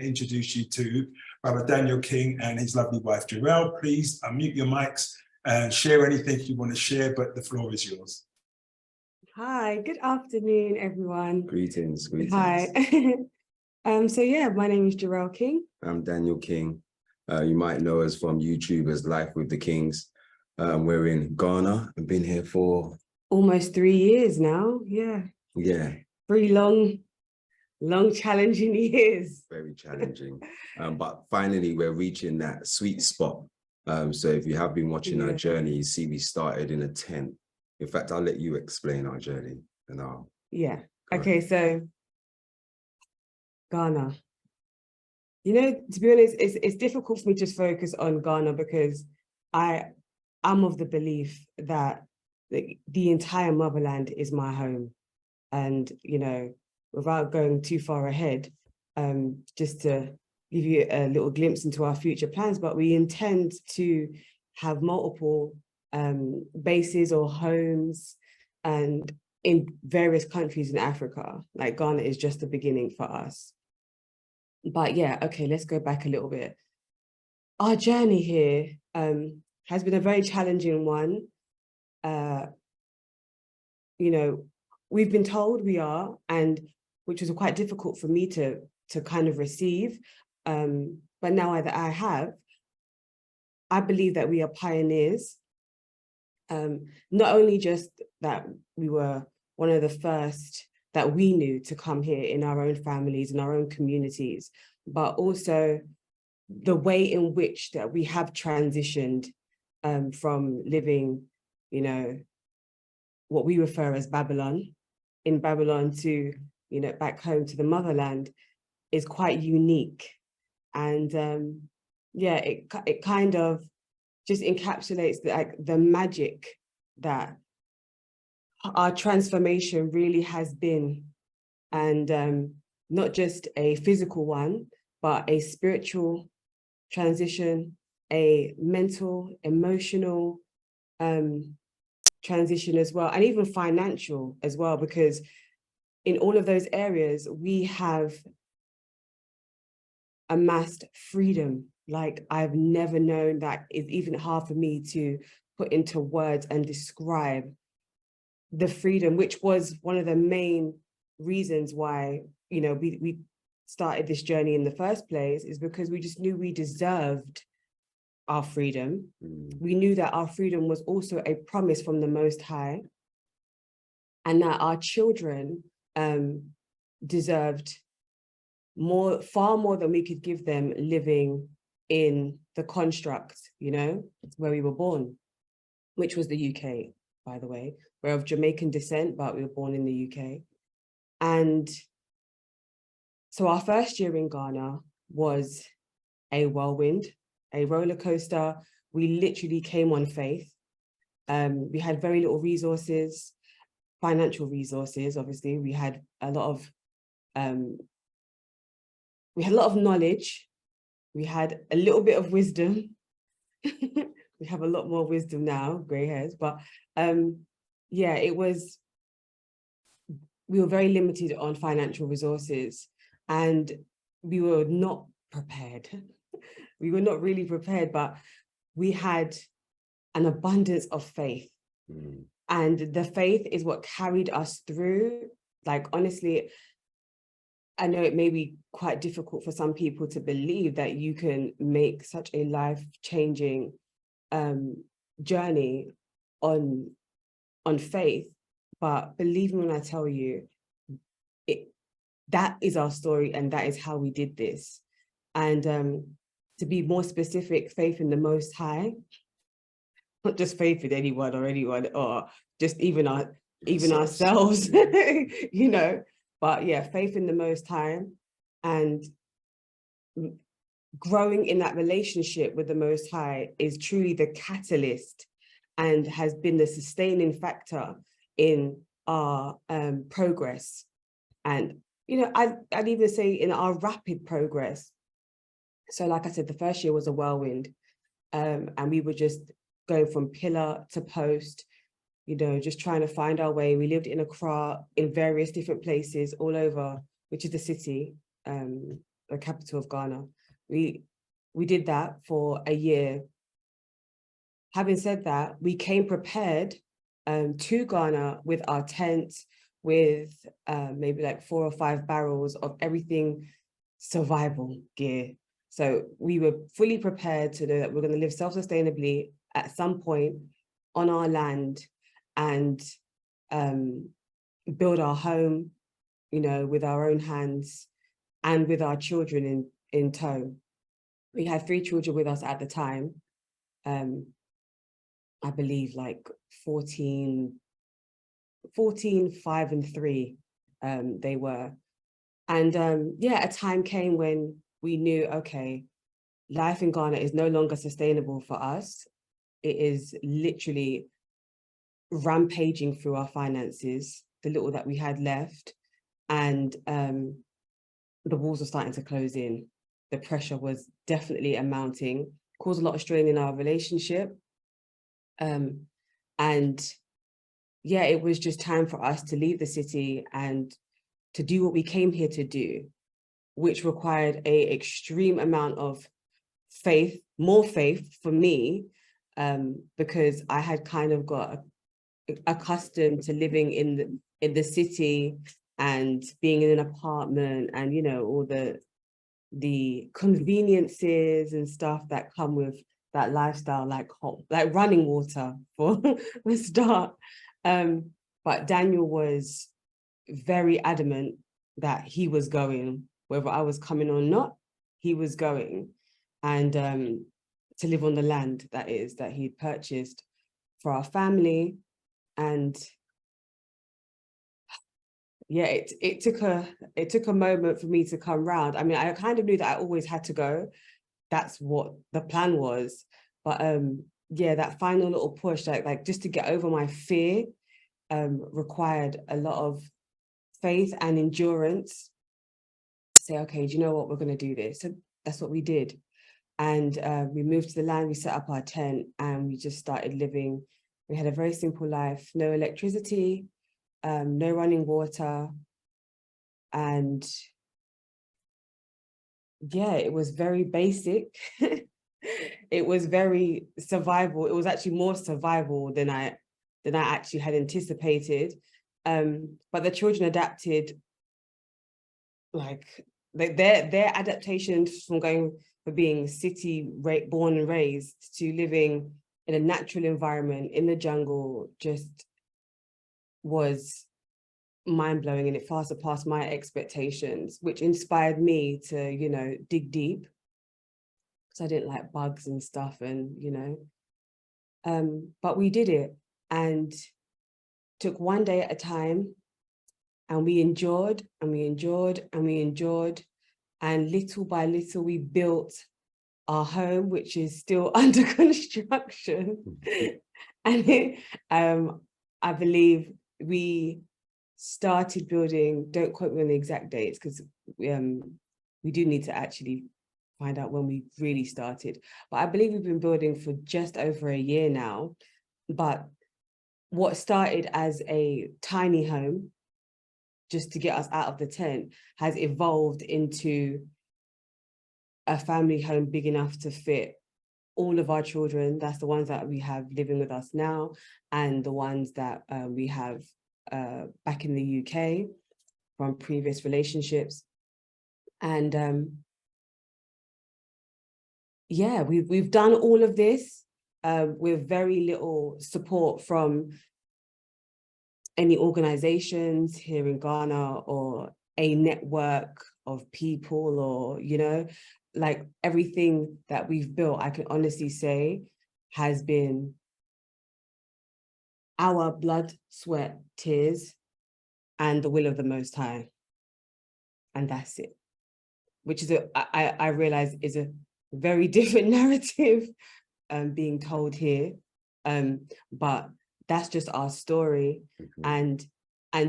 introduce you to Brother Daniel King and his lovely wife, Jarrell. Please unmute your mics and share anything you want to share, but the floor is yours. Hi, good afternoon, everyone. Greetings. Hi. So yeah, my name is Jarrell King. I'm Daniel King. You might know us from YouTube as Life with the Kings. We're in Ghana. I've been here for almost 3 years now. Yeah. 3 long, challenging years. Very challenging. But finally, we're reaching that sweet spot. So if you have been watching our journey, you see we started in a tent. In fact, I'll let you explain our journey and our. Yeah. Okay, so Ghana. You know, to be honest, it's difficult for me to focus on Ghana because I'm of the belief that the entire motherland is my home. And, you know, without going too far ahead, just to give you a little glimpse into our future plans, but we intend to have multiple bases or homes and in various countries in Africa. Like Ghana is just the beginning for us. But yeah, okay, let's go back a little bit. Our journey here has been a very challenging one. You know, we've been told we are, and which was quite difficult for me to kind of receive. But now that I have, I believe that we are pioneers. Not only just that we were one of the first that we knew to come here in our own families, in our own communities, but also the way in which that we have transitioned from living, you know, what we refer as Babylon, in Babylon to, you know, back home to the motherland is quite unique. And yeah, it kind of just encapsulates the magic that our transformation really has been, and not just a physical one, but a spiritual transition, a mental, emotional transition as well, and even financial as well, because in all of those areas, we have amassed freedom. Like I've never known that it's even hard for me to put into words and describe the freedom, which was one of the main reasons why, you know, we started this journey in the first place, is because we just knew we deserved our freedom. We knew that our freedom was also a promise from the Most High, and that our children deserved more, far more than we could give them living in the construct, you know, where we were born, which was the UK, by the way. We're of Jamaican descent, but we were born in the UK. And so our first year in Ghana was a whirlwind, a roller coaster. We literally came on faith. We had very little resources, financial resources, obviously. We had a lot of knowledge. We had a little bit of wisdom. We have a lot more wisdom now, gray hairs, but yeah, we were very limited on financial resources, and we were not prepared. We were not really prepared, but we had an abundance of faith. And the faith is what carried us through. Like, honestly, I know it may be quite difficult for some people to believe that you can make such a life-changing journey on faith, but believe me when I tell you, that is our story, and that is how we did this. And to be more specific, faith in the Most High, not just faith in anyone, or just even ourselves, you know. But yeah, faith in the Most High, and growing in that relationship with the Most High is truly the catalyst and has been the sustaining factor in our progress. And, you know, I'd even say in our rapid progress. So like I said, the first year was a whirlwind, and we were just going from pillar to post, you know, just trying to find our way. We lived in Accra, in various different places all over, which is the city, the capital of Ghana. We did that for a year. Having said that, we came prepared to Ghana with our tent, with maybe like 4 or 5 barrels of everything survival gear. So we were fully prepared to know that we're going to live self-sustainably at some point on our land and build our home, you know, with our own hands and with our children in tow. We had 3 children with us at the time. I believe like 14, 5 and 3 they were. And yeah, a time came when we knew, okay, life in Ghana is no longer sustainable for us. It is literally rampaging through our finances, the little that we had left. And the walls were starting to close in. The pressure was definitely amounting, caused a lot of strain in our relationship. And yeah, it was just time for us to leave the city and to do what we came here to do, which required an extreme amount of faith, more faith for me, because I had kind of got accustomed to living in the city and being in an apartment and, you know, all the conveniences and stuff that come with that lifestyle, like running water for a start. But Daniel was very adamant that he was going, whether I was coming or not, he was going. And to live on the land that he'd purchased for our family. And yeah, it took a moment for me to come round. I mean, I kind of knew that I always had to go. That's what the plan was. But yeah, that final little push, like just to get over my fear, required a lot of faith and endurance to say, okay, do you know what, we're going to do this. So that's what we did. And we moved to the land, we set up our tent, and we just started living. We had a very simple life, no electricity, no running water. And yeah, it was very basic. It was very survival. It was actually more survival than I actually had anticipated. But the children adapted, like their adaptations from being city born and raised to living in a natural environment in the jungle just was mind-blowing, and it far surpassed my expectations, which inspired me to, you know, dig deep, because I didn't like bugs and stuff, and you know, but we did it and took one day at a time, and we endured and we endured and we endured, and little by little we built our home, which is still under construction. And I believe we started building, don't quote me on the exact dates, because we do need to actually find out when we really started, but I believe we've been building for just over a year now. But what started as a tiny home just to get us out of the tent has evolved into a family home big enough to fit all of our children. That's the ones that we have living with us now, and the ones that we have back in the UK from previous relationships. And yeah, we've done all of this with very little support from any organizations here in Ghana or a network of people, or, you know, like everything that we've built, I can honestly say, has been our blood, sweat, tears, and the will of the Most High. And that's it, which is I realize is a very different narrative being told here. But that's just our story. And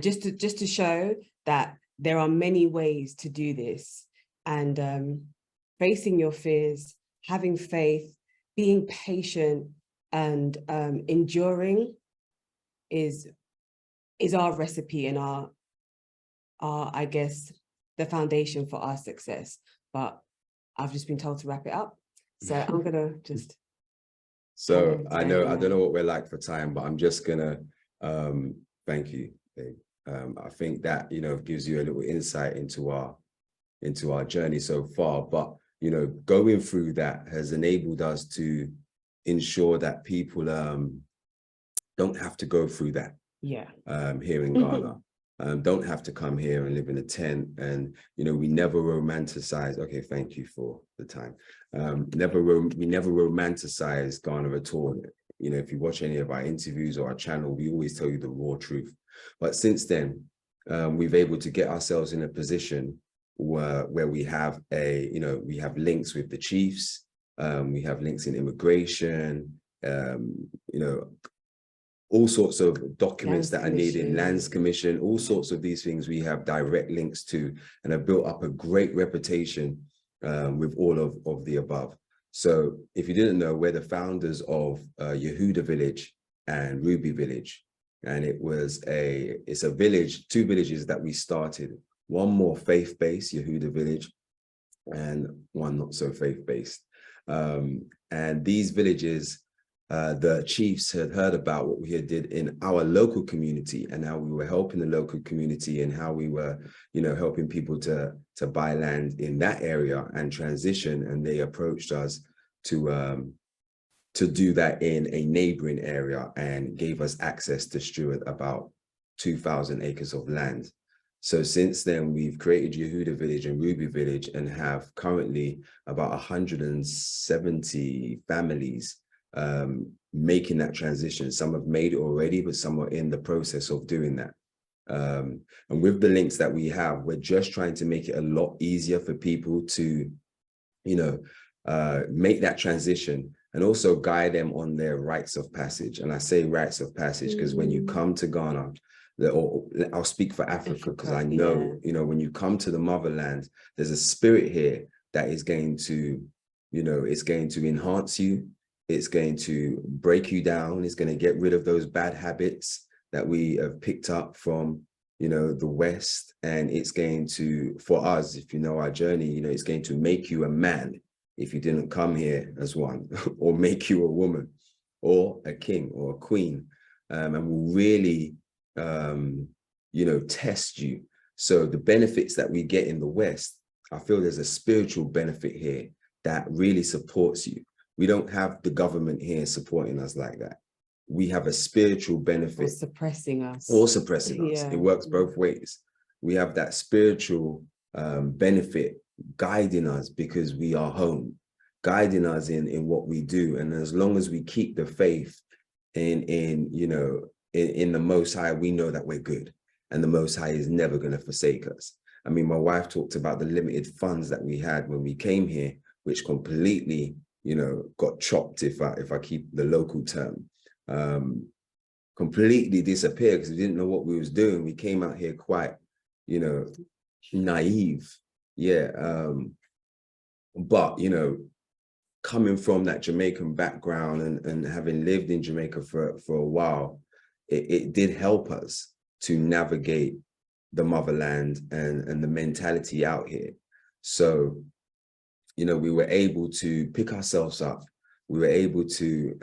just to show that there are many ways to do this, and facing your fears, having faith, being patient, and enduring is our recipe and our I guess the foundation for our success. but I've just been told to wrap it up. So I'm gonna just. So I don't know what we're like for time, but I'm just gonna thank you, babe. I think that, you know, gives you a little insight into our journey so far. But, you know, going through that has enabled us to ensure that people don't have to go through that. Yeah. Here in Ghana. Don't have to come here and live in a tent. And, you know, we never romanticize. Okay, thank you for the time. We never romanticize Ghana at all. You know, if you watch any of our interviews or our channel, we always tell you the raw truth. But since then, we've able to get ourselves in a position where we have we have links with the chiefs. We have links in immigration, you know, all sorts of documents that are needed, Lands Commission, all sorts of these things we have direct links to, and have built up a great reputation with all of the above. So if you didn't know, we're the founders of Yehuda Village and Ruby Village. And it's a village, 2 villages that we started, one more faith-based, Yehuda Village, and one not so faith-based. And these villages, the chiefs had heard about what we had did in our local community and how we were helping the local community and how we were, you know, helping people to buy land in that area and transition. And they approached us to do that in a neighboring area and gave us access to steward about 2,000 acres of land. So since then, we've created Yehuda Village and Ruby Village and have currently about 170 families making that transition. Some have made it already, but some are in the process of doing that. And with the links that we have, we're just trying to make it a lot easier for people to, you know, make that transition and also guide them on their rites of passage. And I say rites of passage because when you come to Ghana, or I'll speak for Africa because I know, you know, when you come to the motherland, there's a spirit here that is going to, you know, it's going to enhance you. It's going to break you down. It's going to get rid of those bad habits that we have picked up from, you know, the West. And it's going to, for us, if you know our journey, you know, it's going to make you a man if you didn't come here as one, or make you a woman or a king or a queen, and will really, you know, test you. So the benefits that we get in the West, I feel there's a spiritual benefit here that really supports you. We don't have the government here supporting us like that. We have a spiritual benefit. Or suppressing us. Or suppressing us. Yeah. It works both ways. We have that spiritual benefit guiding us because we are home, guiding us in what we do. And as long as we keep the faith in you know, in the Most High, we know that we're good. And the Most High is never going to forsake us. I mean, my wife talked about the limited funds that we had when we came here, which completely, you know, got chopped, if I keep the local term, completely disappeared because we didn't know what we was doing. We came out here quite, you know, naive. Yeah. But, you know, coming from that Jamaican background and having lived in Jamaica for a while, it did help us to navigate the motherland and the mentality out here. So, you know, we were able to pick ourselves up. We were able to,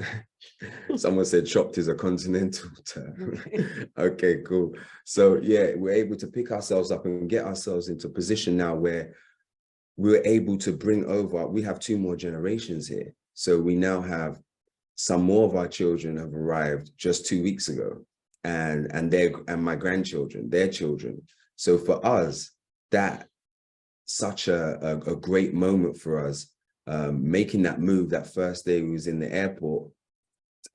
someone said chopped is a continental term. Okay, cool. So yeah, we're able to pick ourselves up and get ourselves into a position now where we're able to bring over, we have 2 more generations here. So we now have some more of our children have arrived just 2 weeks ago, and my grandchildren, their children. So for us, that such a great moment for us, making that move. That first day we was in the airport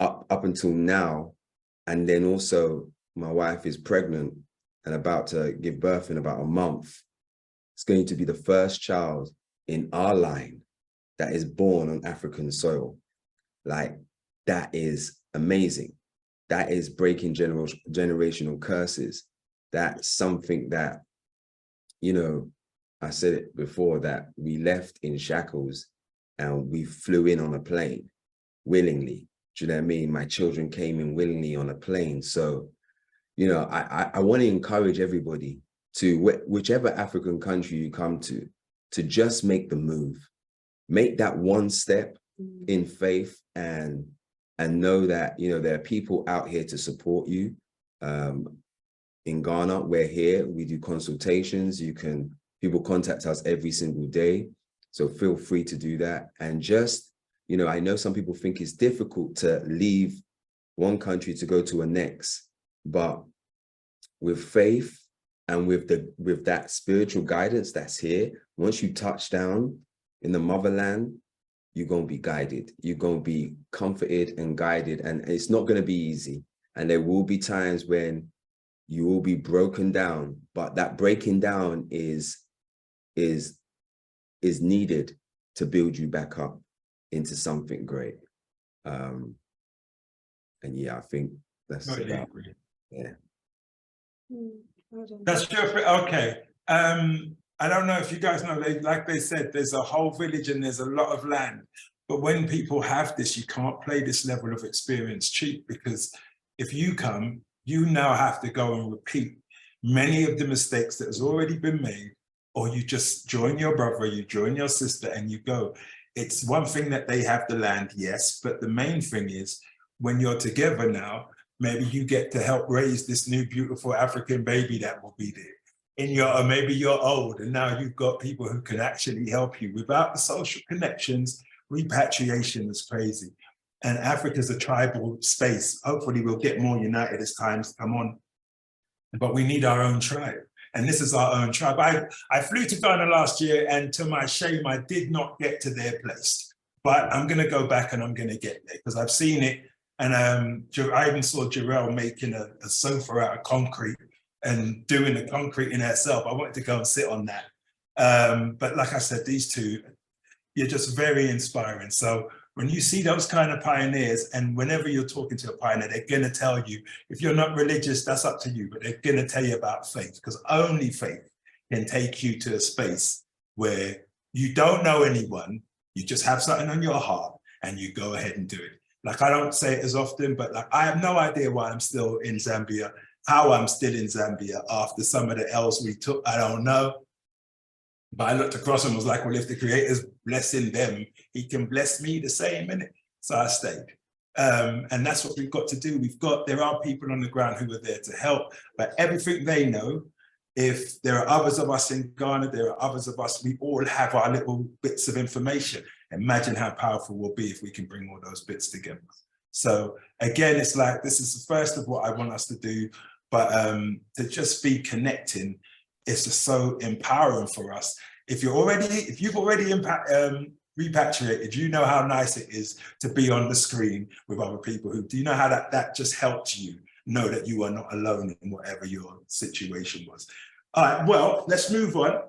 up until now. And then also my wife is pregnant and about to give birth in about a month. It's going to be the first child in our line that is born on African soil. Like, that is amazing. That is breaking generational curses. That's something that, you know, I said it before, that we left in shackles and we flew in on a plane willingly. Do you know what I mean? My children came in willingly on a plane. So, you know, I want to encourage everybody to, whichever African country you come to, to just make the move, make that one step in faith, and know that, you know, there are people out here to support you. In Ghana, we're here, we do consultations. People contact us every single day. So feel free to do that. And just, you know, I know some people think it's difficult to leave one country to go to a next, but with faith and with that spiritual guidance that's here, once you touch down in the motherland, you're going to be guided. You're going to be comforted and guided, and it's not going to be easy. And there will be times when you will be broken down, but that breaking down is needed to build you back up into something great. And yeah, I think that's about, yeah. That's your, okay. I don't know if you guys know, like they said, there's a whole village and there's a lot of land. But when people have this, you can't play this level of experience cheap, because if you come, you now have to go and repeat many of the mistakes that has already been made, or you just join your brother, you join your sister, and you go. It's one thing that they have the land, yes, but the main thing is when you're together now, maybe you get to help raise this new beautiful African baby that will be there. Or maybe you're old and now you've got people who can actually help you. Without the social connections, repatriation is crazy. And Africa's a tribal space. Hopefully we'll get more united as times come on. But we need our own tribe. And this is our own tribe. I flew to Ghana last year, and to my shame, I did not get to their place. But I'm going to go back and I'm going to get there, because I've seen it. And I even saw Jarell making a sofa out of concrete and doing the concrete in herself. I wanted to go and sit on that. But like I said, these two, you're just very inspiring. So when you see those kind of pioneers, and whenever you're talking to a pioneer, they're going to tell you, if you're not religious, that's up to you, but they're going to tell you about faith, because only faith can take you to a space where you don't know anyone, you just have something on your heart and you go ahead and do it. Like, I don't say it as often, but like, I have no idea why I'm still in Zambia, how I'm still in Zambia after some of the L's we took, I don't know. But I looked across and was like, well, if the Creator's blessing them, he can bless me the same, innit? So I stayed. And that's what we've got to do. There are people on the ground who are there to help, but everything they know, if there are others of us in Ghana, there are others of us, we all have our little bits of information. Imagine how powerful we'll be if we can bring all those bits together. So again, it's like, this is the first of what I want us to do, but to just be connecting, it's just so empowering for us. If you've already repatriated, you know how nice it is to be on the screen with other people do you know how that just helps you know that you are not alone in whatever your situation was. All right, well, let's move on.